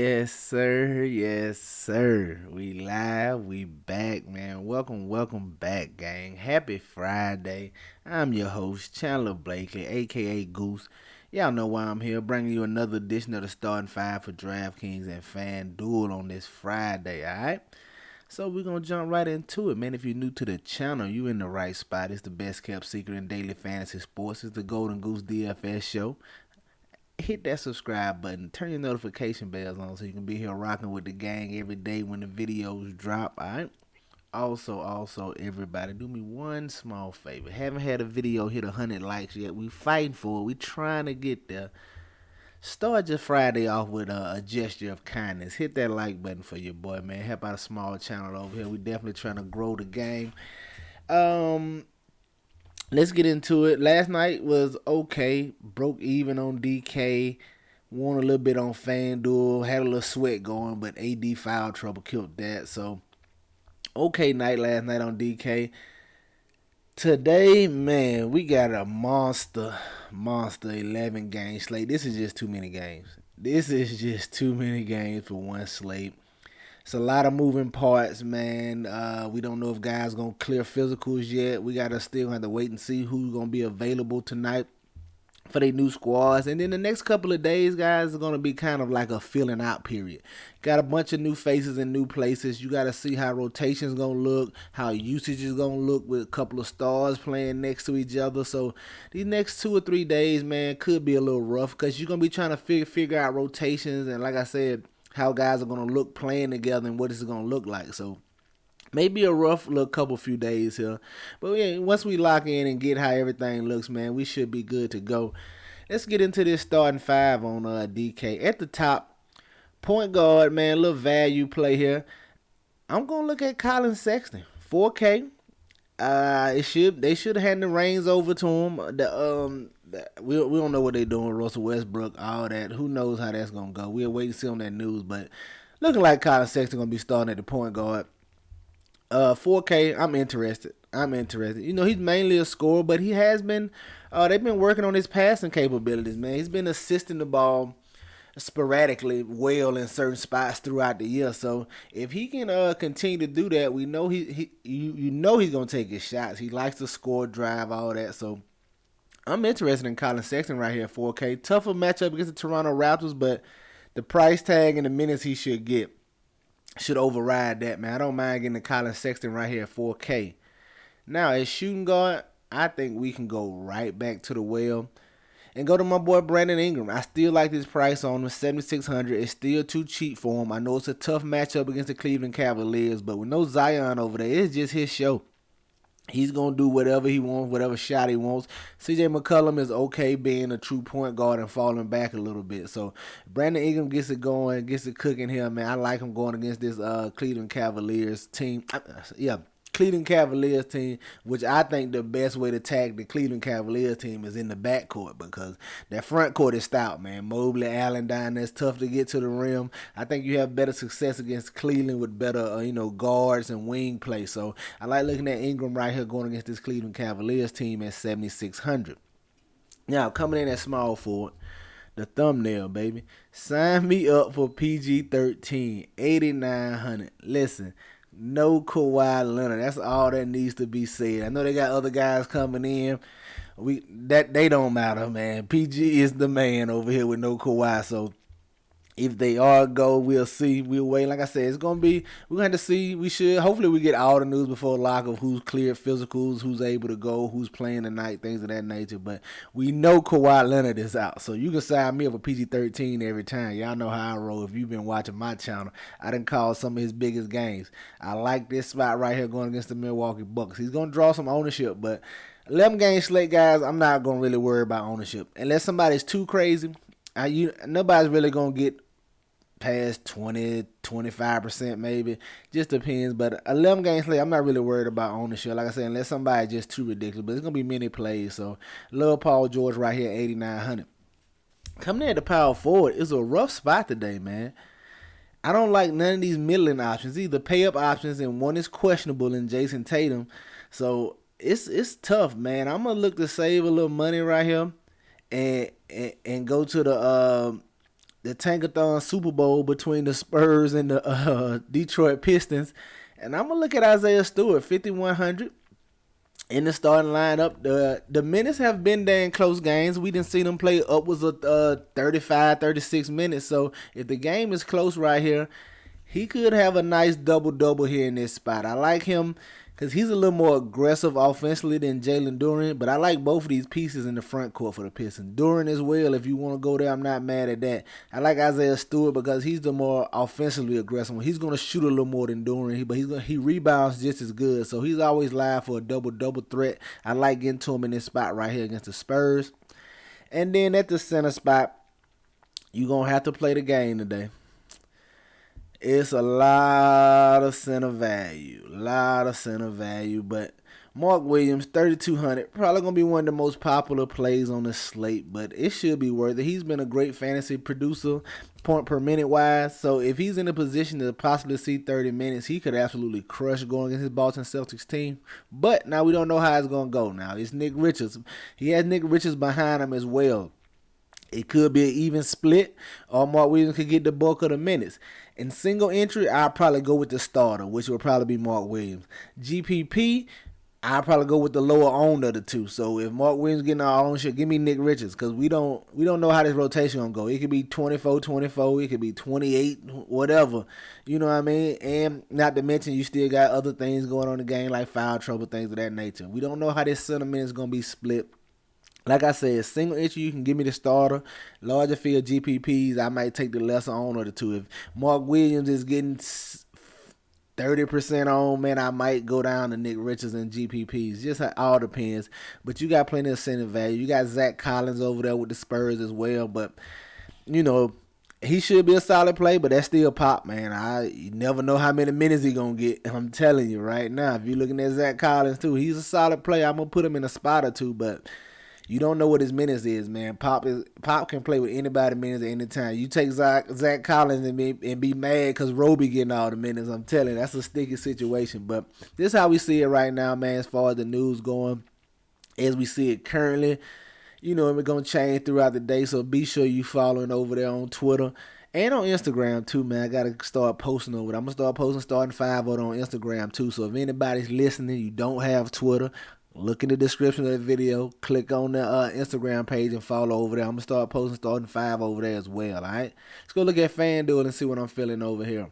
Yes, sir. Yes, sir. We live. We back, man. Welcome back, gang. Happy Friday. I'm your host, Chandler Blakely, aka Goose. Y'all know why I'm here, bringing you another edition of the starting five for DraftKings and FanDuel on this Friday. All right. So we're gonna jump right into it, man. If you're new to the channel, you in the right spot. It's the best kept secret in daily fantasy sports. It's the Golden Goose DFS show. Hit that subscribe button, turn your notification bells on so you can be here rocking with the gang every day when the videos drop. Alright. Also, everybody, do me one small favor. Haven't had a video hit 100 likes yet. We fighting for it. We trying to get there. Start your Friday off with a gesture of kindness. Hit that like button for your boy, man. Help out a small channel over here. We definitely trying to grow the game. Um, let's get into it. Last night was okay. Broke even on DK. Won a little bit on FanDuel. Had a little sweat going, but AD foul trouble killed that. So, okay night last night on DK. Today, man, we got a monster 11 game slate. This is just too many games. This is just too many games for one slate. It's a lot of moving parts, man. We don't know if guys gonna clear physicals yet. We gotta still have to wait and see who's gonna be available tonight for their new squads. And then the next couple of days, guys, is going to be kind of like a filling out period. Got a bunch of new faces in new places. You got to see how rotation's going to look, how usage is going to look with a couple of stars playing next to each other. So these next 2 or 3 days, man, could be a little rough because you're going to be trying to figure out rotations. And like I said, how guys are going to look playing together and what it's going to look like. So maybe a rough little couple few days here. But yeah, once we lock in and get how everything looks, man, we should be good to go. Let's get into this starting five on DK. At the top, point guard, man, little value play here. I'm gonna look at Colin Sexton, 4K. They should hand the reins over to him. We don't know what they're doing. Russell Westbrook, all that. Who knows how that's gonna go? We'll wait to see on that news. But looking like Colin Sexton gonna be starting at the point guard. 4K, I'm interested. You know, he's mainly a scorer, but he has been. They've been working on his passing capabilities, man. He's been assisting the ball sporadically well in certain spots throughout the year. So if he can continue to do that, we know you know he's gonna take his shots. He likes to score, drive, all that. So I'm interested in Colin Sexton right here, 4K. Tougher matchup against the Toronto Raptors, but the price tag and the minutes he should get should override that, man. I don't mind getting the Colin Sexton right here at 4K. Now, as shooting guard, I think we can go right back to the well and go to my boy Brandon Ingram. I still like this price on him, 7,600. It's still too cheap for him. I know it's a tough matchup against the Cleveland Cavaliers, but with no Zion over there, it's just his show. He's going to do whatever he wants, whatever shot he wants. CJ McCollum is okay being a true point guard and falling back a little bit. So Brandon Ingram gets it going, gets it cooking here, man. I like him going against this Cleveland Cavaliers team. Cleveland Cavaliers team, which I think the best way to tag the Cleveland Cavaliers team is in the backcourt because that front court is stout, man. Mobley, Allen down there, it's tough to get to the rim. I think you have better success against Cleveland with better, guards and wing play. So I like looking at Ingram right here going against this Cleveland Cavaliers team at 7,600. Now coming in at small forward, the thumbnail, baby. Sign me up for PG 13, 8,900. Listen. No Kawhi Leonard. That's all that needs to be said. I know they got other guys coming in. They don't matter, man. PG is the man over here with no Kawhi. So if they are go, we'll see. We'll wait. Like I said, it's gonna be. We're gonna have to see. Hopefully we get all the news before lock of who's cleared physicals, who's able to go, who's playing tonight, things of that nature. But we know Kawhi Leonard is out, so you can sign me up for PG-13 every time. Y'all know how I roll. If you've been watching my channel, I done call some of his biggest games. I like this spot right here going against the Milwaukee Bucks. He's gonna draw some ownership, but 11 game slate, guys. I'm not gonna really worry about ownership unless somebody's too crazy. Nobody's really gonna get past 20, 25% maybe. Just depends. But 11 game slate, I'm not really worried about ownership. Like I said, unless somebody's just too ridiculous. But it's going to be many plays. So, love Paul George right here, 8,900. Coming in at the power forward, it's a rough spot today, man. I don't like none of these middling options. Either pay up options, and one is questionable in Jason Tatum. So, it's tough, man. I'm going to look to save a little money right here and go to the the Tankathon Super Bowl between the Spurs and the Detroit Pistons. And I'm going to look at Isaiah Stewart, 5,100 in the starting lineup. The minutes have been there in close games. We didn't see them play upwards of 35, 36 minutes. So if the game is close right here, he could have a nice double-double here in this spot. I like him because he's a little more aggressive offensively than Jalen Duren, but I like both of these pieces in the front court for the Pistons. Duren as well, if you want to go there, I'm not mad at that. I like Isaiah Stewart because he's the more offensively aggressive one. He's going to shoot a little more than Duren, but he rebounds just as good, so he's always live for a double-double threat. I like getting to him in this spot right here against the Spurs. And then at the center spot, you're going to have to play the game today. It's a lot of center value. But Mark Williams, 3,200, probably going to be one of the most popular plays on the slate, but it should be worth it. He's been a great fantasy producer, point per minute wise, so if he's in a position to possibly see 30 minutes, he could absolutely crush going against his Boston Celtics team. But now we don't know how it's going to go now. It's Nick Richards. He has Nick Richards behind him as well. It could be an even split, or Mark Williams could get the bulk of the minutes. In single entry, I'll probably go with the starter, which will probably be Mark Williams. GPP, I'll probably go with the lower owned of the two. So if Mark Williams getting our ownership, give me Nick Richards, because we don't know how this rotation gonna go. It could be 24-24, it could be 28, whatever. You know what I mean? And not to mention you still got other things going on in the game like foul trouble, things of that nature. We don't know how this sentiment is gonna be split. Like I said, single entry, you can give me the starter. Larger field GPPs, I might take the lesser on of the two. If Mark Williams is getting 30% on, man, I might go down to Nick Richards and GPPs. Just all depends. But you got plenty of center value. You got Zach Collins over there with the Spurs as well. But, you know, he should be a solid play, but that's still pop, man. You never know how many minutes he going to get. I'm telling you right now, if you're looking at Zach Collins, too, he's a solid player. I'm going to put him in a spot or two, but you don't know what his minutes is, man. Pop can play with anybody minutes at any time. You take Zach Collins and be mad because Roby getting all the minutes. I'm telling you, that's a sticky situation. But this is how we see it right now, man, as far as the news going. As we see it currently, you know, we're going to change throughout the day. So be sure you following over there on Twitter and on Instagram, too, man. I got to start posting over there. I'm going to start posting starting 5 on Instagram, too. So if anybody's listening, you don't have Twitter, look in the description of the video, click on the Instagram page and follow over there. I'm going to start posting starting 5 over there as well, all right? Let's go look at FanDuel and see what I'm feeling over here.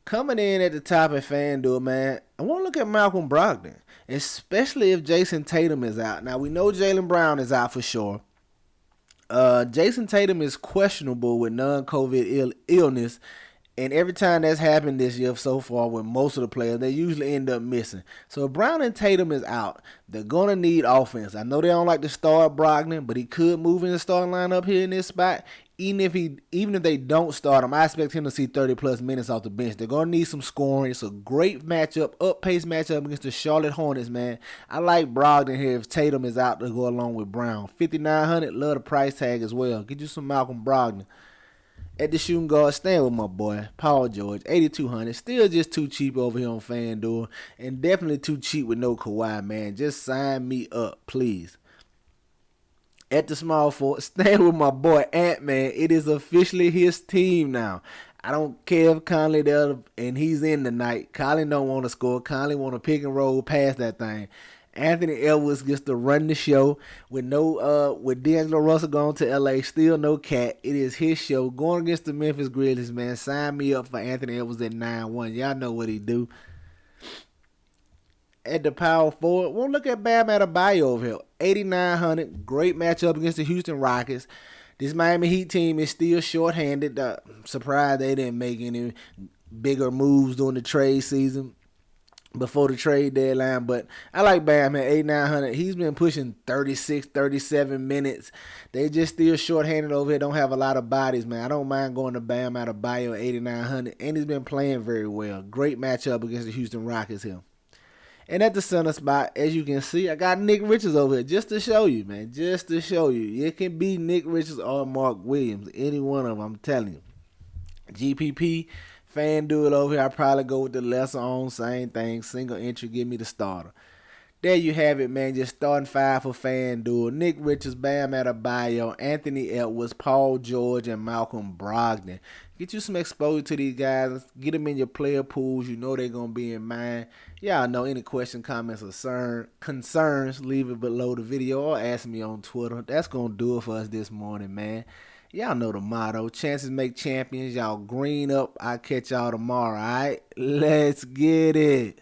Coming in at the top of FanDuel, man, I want to look at Malcolm Brogdon, especially if Jason Tatum is out. Now, we know Jaylen Brown is out for sure. Jason Tatum is questionable with non-COVID illness. And every time that's happened this year so far with most of the players, they usually end up missing. So if Brown and Tatum is out, they're going to need offense. I know they don't like to start Brogdon, but he could move in the starting lineup here in this spot. Even if they don't start him, I expect him to see 30-plus minutes off the bench. They're going to need some scoring. It's a great matchup, up-paced matchup against the Charlotte Hornets, man. I like Brogdon here if Tatum is out to go along with Brown. 5,900, love the price tag as well. Get you some Malcolm Brogdon. At the shooting guard, staying with my boy, Paul George, 8,200. Still just too cheap over here on FanDuel. And definitely too cheap with no Kawhi, man. Just sign me up, please. At the small forward, staying with my boy Ant-Man. It is officially his team now. I don't care if Conley there and he's in tonight. Conley don't want to score. Conley want to pick and roll past that thing. Anthony Edwards gets to run the show with D'Angelo Russell going to LA, still no cat. It is his show. Going against the Memphis Grizzlies, man. Sign me up for Anthony Edwards at 9-1. Y'all know what he do. At the power forward, we'll look at Bam Adebayo over here. 8,900. Great matchup against the Houston Rockets. This Miami Heat team is still shorthanded. Surprised they didn't make any bigger moves during the trade season before the trade deadline, but I like Bam at 8,900. He's been pushing 36, 37 minutes. They just still shorthanded over here. Don't have a lot of bodies, man. I don't mind going to Bam Adebayo at 8,900, and he's been playing very well. Great matchup against the Houston Rockets here. And at the center spot, as you can see, I got Nick Richards over here just to show you, man. Just to show you. It can be Nick Richards or Mark Williams. Any one of them, I'm telling you. GPP, FanDuel over here, I probably go with the lesser on, same thing. Single entry, give me the starter. There you have it, man. Just starting five for FanDuel. Nick Richards, Bam Adebayo, Anthony Edwards, Paul George, and Malcolm Brogdon. Get you some exposure to these guys. Get them in your player pools. You know they're going to be in mine. Y'all know any question, comments, or concerns, leave it below the video or ask me on Twitter. That's going to do it for us this morning, man. Y'all know the motto. Chances make champions. Y'all green up. I'll catch y'all tomorrow, all right? Let's get it.